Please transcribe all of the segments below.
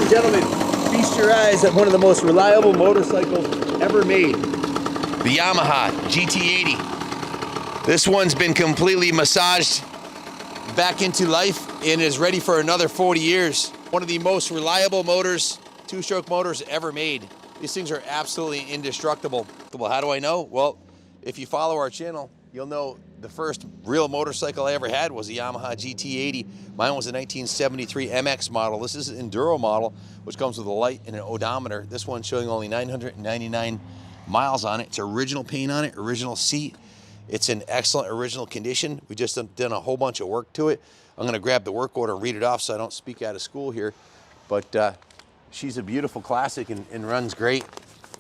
and gentlemen, feast your eyes at one of the most reliable motorcycles ever made. The Yamaha GT80. This one's been completely massaged back into life and is ready for another 40 years. One of the most reliable motors, two-stroke motors ever made. These things are absolutely indestructible. How do I know? Well, if you follow our channel, you'll know the first real motorcycle I ever had was a Yamaha GT80. Mine was a 1973 MX model. This is an Enduro model, which comes with a light and an odometer. This one's showing only 999 miles on it. It's original paint on it, original seat. It's in excellent original condition. We just done a whole bunch of work to it. I'm gonna grab the work order and read it off so I don't speak out of school here. But she's a beautiful classic and runs great.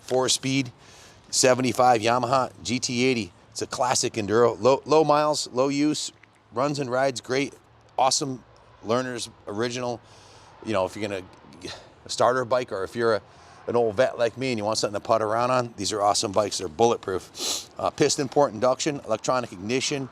4-speed, 75 Yamaha GT80. It's a classic enduro, low miles, low use, runs and rides great, awesome learners, original. You know, if you're gonna a starter bike or if you're an old vet like me and you want something to putt around on, these are awesome bikes. They're bulletproof. Piston port induction, electronic ignition,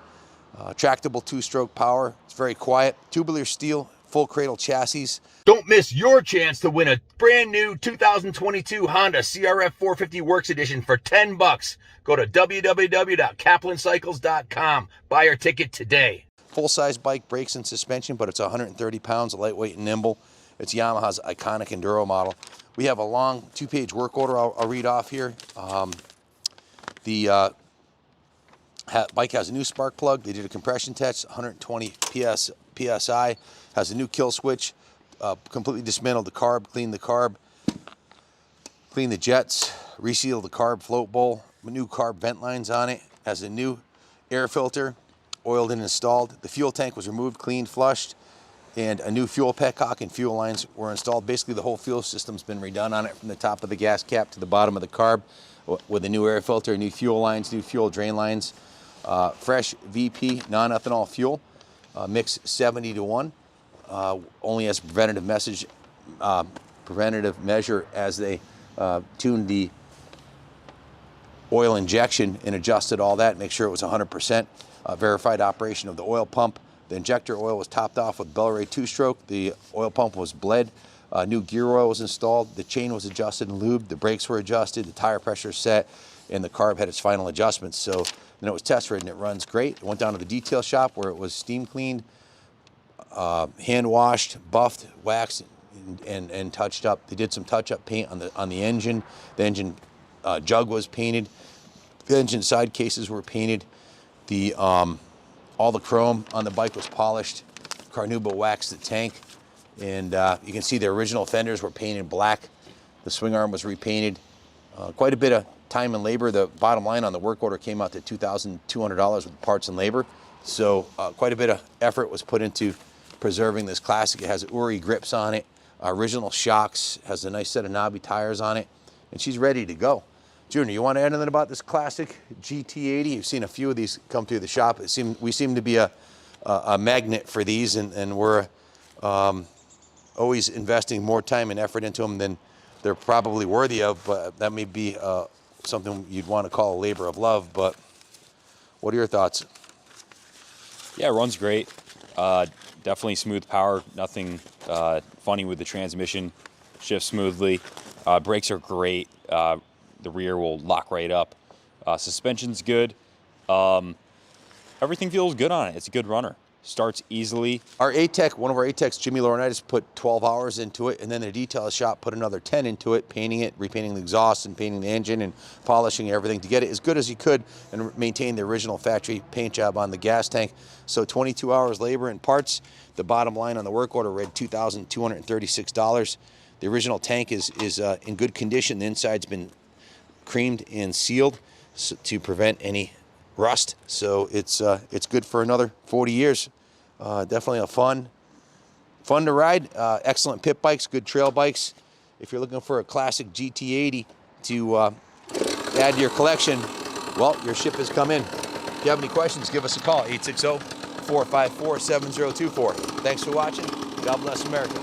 tractable two-stroke power. It's very quiet. Tubular steel, full cradle chassis. Don't miss your chance to win a brand new 2022 Honda CRF 450 Works Edition for 10 bucks. Go to www.kaplancycles.com. Buy your ticket today. Full-size bike, brakes and suspension, but it's 130 pounds, lightweight and nimble. It's Yamaha's iconic enduro model. We have a long 2-page work order I'll read off here. The bike has a new spark plug. They did a compression test, 120 PSI. Has a new kill switch. Completely dismantled the carb, cleaned the jets, resealed the carb float bowl, new carb vent lines on it, has a new air filter, oiled and installed. The fuel tank was removed, cleaned, flushed, and a new fuel petcock and fuel lines were installed. Basically, the whole fuel system's been redone on it from the top of the gas cap to the bottom of the carb with a new air filter, new fuel lines, new fuel drain lines, fresh VP non-ethanol fuel, mix 70-1. Only as preventative measure as they tuned the oil injection and adjusted all that, make sure it was 100%. Verified operation of the oil pump. The injector oil was topped off with Bellray 2-stroke. The oil pump was bled. New gear oil was installed. The chain was adjusted and lubed. The brakes were adjusted. The tire pressure set, and the carb had its final adjustments. So then it was test ridden. It runs great. It went down to the detail shop where it was steam cleaned, hand washed, buffed, waxed, and touched up. They did some touch-up paint on the engine. The engine jug was painted. The engine side cases were painted. The all the chrome on the bike was polished. Carnauba waxed the tank, and you can see the original fenders were painted black. The swing arm was repainted. Quite a bit of time and labor. The bottom line on the work order came out to $2,200 with parts and labor. So quite a bit of effort was put into preserving this classic. It has Uri grips on it, original shocks, has a nice set of knobby tires on it, and she's ready to go. Junior, you want to add anything about this classic GT80? You've seen a few of these come through the shop. We seem to be a magnet for these, and we're always investing more time and effort into them than they're probably worthy of, but that may be something you'd want to call a labor of love. But what are your thoughts? Yeah, it runs great. Definitely smooth power, nothing funny with the transmission, shifts smoothly. Brakes are great. The rear will lock right up. Suspension's good. Everything feels good on it. It's a good runner. Starts easily. Our A-Tech, one of our A-Techs, Jimmy Laurinaitis, put 12 hours into it, and then the detail shop put another 10 into it, painting it, repainting the exhaust and painting the engine and polishing everything to get it as good as he could and maintain the original factory paint job on the gas tank. So 22 hours labor and parts. The bottom line on the work order read $2,236. The original tank is in good condition. The inside's been creamed and sealed to prevent any rust. So it's good for another 40 years. Definitely a fun to ride. Excellent pit bikes, good trail bikes. If you're looking for a classic GT80 to add to your collection, well, your ship has come in. If you have any questions, give us a call, 860-454-7024. Thanks for watching. God bless America.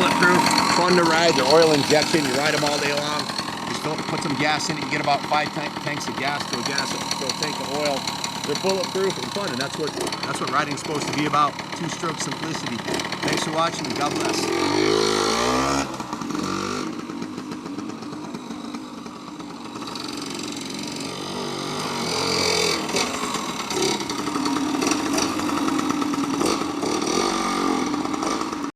bulletproof, fun to ride. They're oil injection. You ride them all day long. Just put some gas in it. You get about 5 tanks of gas to a tank of oil. They're bulletproof and fun, and that's what riding's supposed to be about. 2-stroke simplicity. Thanks for watching, and God bless.